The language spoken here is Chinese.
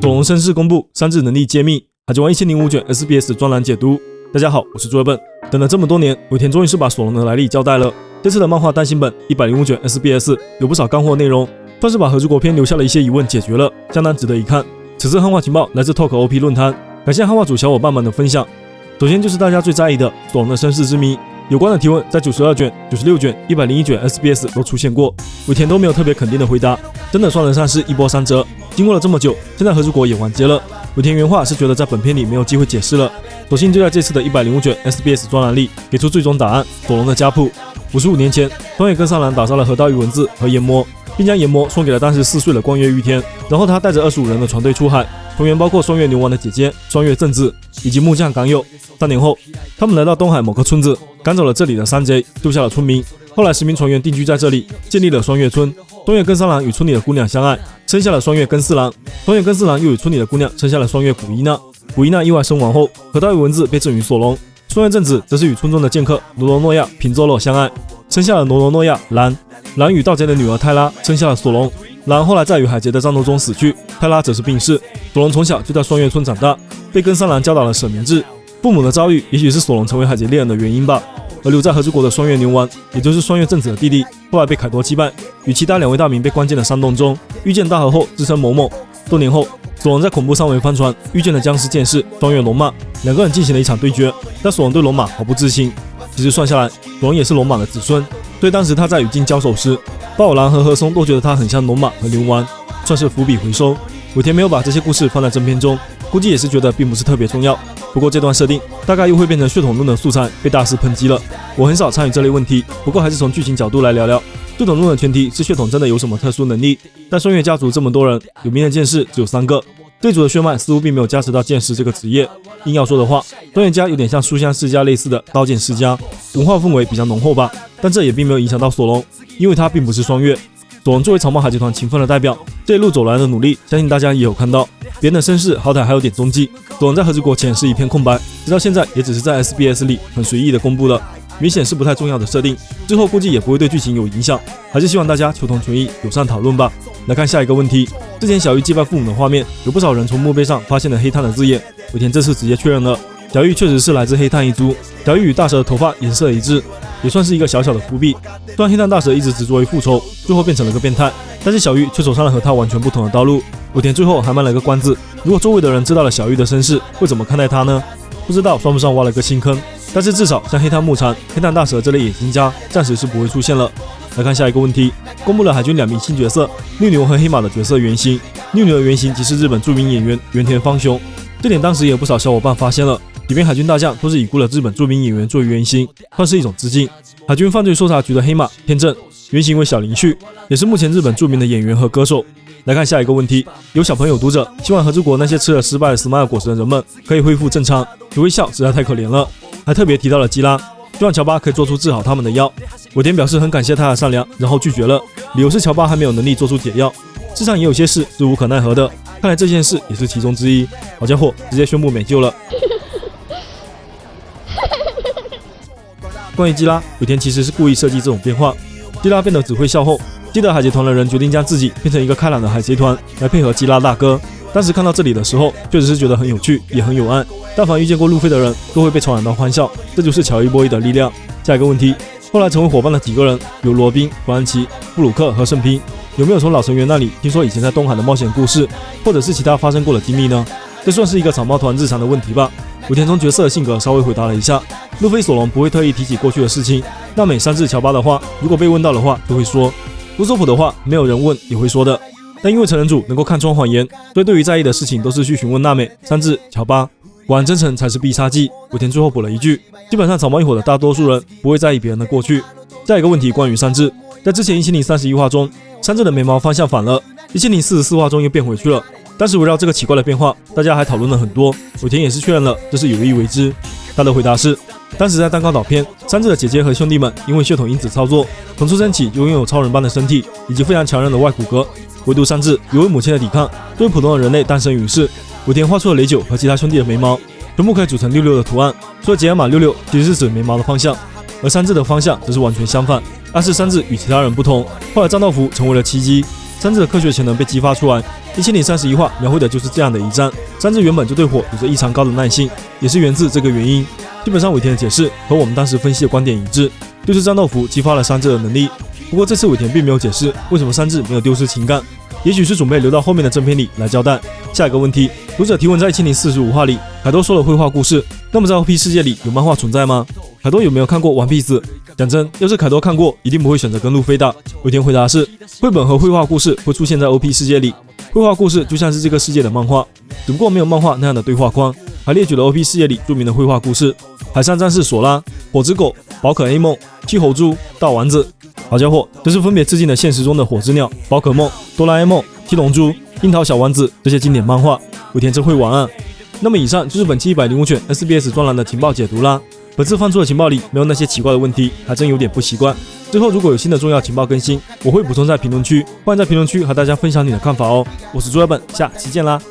索隆身世公布，三智能力揭秘，海贼王1005卷 SBS 专栏解读。大家好，我是朱二笨。等了这么多年，尾田终于是把索隆的来历交代了。这次的漫画单行本105卷 SBS 有不少干货内容，算是把和之国篇留下了一些疑问解决了，相当值得一看。此次汉化情报来自 Talk OP 论坛，感谢汉化组小伙伴们的分享。首先就是大家最在意的索隆的身世之谜，有关的提问在92卷、96卷、101卷 SBS 都出现过，尾田都没有特别肯定的回答，真的算得上是一波三折。经过了这么久，现在和之国也完结了。尾田原话是觉得在本片里没有机会解释了，索性就在这次的105卷 SBS 专栏里给出最终答案：索隆的家谱。55年前，双月跟上郎打杀了河道与文字和研磨，并将研磨送给了当时4岁的光月玉天，然后他带着25人的船队出海，成员包括双月牛丸的姐姐双月正子以及木匠港友。3年后，他们来到东海某个村子，赶走了这里的山贼，救下了村民。后来10名船员定居在这里，建立了双月村。双月跟三郎与村里的姑娘相爱，生下了双月跟四郎。双月跟四郎又与村里的姑娘生下了双月古伊娜。古伊娜意外身亡后，河道与文字被赠予索隆。双月正子则是与村中的剑客罗罗诺亚平佐洛相爱，生下了罗罗诺亚兰。兰与盗贼的女儿泰拉生下了索隆。兰后来在与海贼的战斗中死去，泰拉则是病逝。索隆从小就在双月村长大，被跟三郎教导了舍民制。父母的遭遇也许是索隆成为海贼猎人的原因吧。而留在和之国的双月牛丸，也就是双月正子的弟弟，后来被凯多击败，与其他2位大名被关进了山洞中。遇见大河后自称某某。多年后，索隆在恐怖三维帆船遇见了僵尸剑士双月龙马，2个人进行了一场对决，但索隆对龙马毫不置信。其实算下来，索隆也是龙马的子孙，所以当时他在与鲸交手时，霸王狼和和松都觉得他很像龙马和牛丸，算是伏笔回收。尾田没有把这些故事放在正片中，估计也是觉得并不是特别重要。不过这段设定大概又会变成血统论的素材，被大肆抨击了。我很少参与这类问题，不过还是从剧情角度来聊聊。血统论的前提是血统真的有什么特殊能力，但双月家族这么多人，有名的剑士只有3个，这族的血脉似乎并没有加持到剑士这个职业。硬要说的话，双月家有点像书香世家类似的刀剑世家，文化氛围比较浓厚吧。但这也并没有影响到索隆，因为他并不是双月。索隆作为草帽海贼团勤奋的代表，这一路走来的努力，相信大家也有看到。别人的身世好歹还有点踪迹，索隆在和之国前是一片空白，直到现在也只是在 SBS 里很随意的公布了，明显是不太重要的设定，之后估计也不会对剧情有影响，还是希望大家求同存异，友善讨论吧。来看下一个问题，之前小玉祭拜父母的画面，有不少人从墓碑上发现了黑炭的字眼，尾田这次直接确认了，小玉确实是来自黑炭一族，小玉与大蛇的头发颜色一致，也算是一个小小的伏笔。虽然黑炭大蛇一直执着于复仇，最后变成了个变态，但是小玉却走上了和他完全不同的道路。尾田最后还卖了个关子，如果周围的人知道了小玉的身世，会怎么看待他呢？不知道算不算挖了个新坑，但是至少像黑炭木蝉、黑炭大蛇这类野心家暂时是不会出现了。来看下一个问题，公布了海军2名新角色绿牛和黑马的角色原型。绿牛的原型即是日本著名演员原田芳雄，这点当时也有不少小伙伴发现了，里面海军大将都是已故的日本著名演员作为原型，算是一种致敬。海军犯罪搜查局的黑马天正原型为小林旭，也是目前日本著名的演员和歌手。来看下一个问题，有小朋友读者希望和之国那些吃了失败的 Smile 果实的人们可以恢复正常，有微笑实在太可怜了，还特别提到了基拉，希望乔巴可以做出治好他们的药。尾田表示很感谢他的善良，然后拒绝了，理由是乔巴还没有能力做出解药，世上也有些事是无可奈何的，看来这件事也是其中之一。好家伙，直接宣布没救了。关于基拉，尾田其实是故意设计这种变化。基拉变得只会笑后，记得海贼团的人决定将自己变成一个开朗的海贼团来配合基拉大哥。当时看到这里的时候，确实是觉得很有趣，也很有爱。但凡遇见过路飞的人都会被传染到欢笑，这就是乔伊波伊的力量。下一个问题，后来成为伙伴的几个人有罗宾、弗兰奇、布鲁克和圣拼，有没有从老成员那里听说以前在东海的冒险故事，或者是其他发生过的经历呢？这算是一个草帽团日常的问题吧。尾田从角色的性格稍微回答了一下，路飞索隆不会特意提起过去的事情，那美三智乔巴的话，如果被问到的话就会说，卢索普的话没有人问也会说的，但因为成人组能够看穿谎言，所以对于在意的事情都是去询问娜美、三智、乔巴，果然真诚才是必杀技。尾田最后补了一句，基本上草帽一伙的大多数人不会在意别人的过去。下一个问题关于三智，在之前1031话中，三智的眉毛方向反了，1044话中又变回去了。当时围绕这个奇怪的变化，大家还讨论了很多，尾田也是确认了这是有意为之。他的回答是，当时在蛋糕岛篇，三智的姐姐和兄弟们因为血统因子操作，从出生起就拥有超人般的身体以及非常强韧的外骨骼，唯独三智由于母亲的抵抗，作为普通的人类诞生于世。尾田画出了雷九和其他兄弟的眉毛，全部可以组成66的图案，所以杰尔玛66其实是指眉毛的方向，而三智的方向则是完全相反，暗示三智与其他人不同。后来战斗服成为了奇迹，山治的科学潜能被激发出来。1031话描绘的就是这样的一战。山治原本就对火有着异常高的耐性，也是源自这个原因。基本上尾田的解释和我们当时分析的观点一致，就是战斗服激发了山治的能力。不过这次尾田并没有解释为什么山治没有丢失情感，也许是准备留到后面的正片里来交代。下一个问题，读者提问在1045话里，凯多说了绘画故事，那么在 OP 世界里有漫画存在吗？凯多有没有看过《One Piece》？讲真，要是凯多看过，一定不会选择跟路飞打。尾田回答是，绘本和绘画故事会出现在 OP 世界里，绘画故事就像是这个世界的漫画，只不过没有漫画那样的对话框。还列举了 OP 世界里著名的绘画故事：海上战士索拉、火之狗、宝可 A 梦、气猴猪、大丸子。好家伙，这是分别致敬了现实中的火之鸟、宝可梦、哆啦 A 梦、七龙珠、樱桃小丸子这些经典漫画。尾田真会玩啊！那么以上就是本期105卷 SBS 专栏的情报解读啦。本次放出的情报里没有那些奇怪的问题，还真有点不习惯。之后如果有新的重要情报更新，我会补充在评论区，欢迎在评论区和大家分享你的看法哦。我是朱尔本，下期见啦！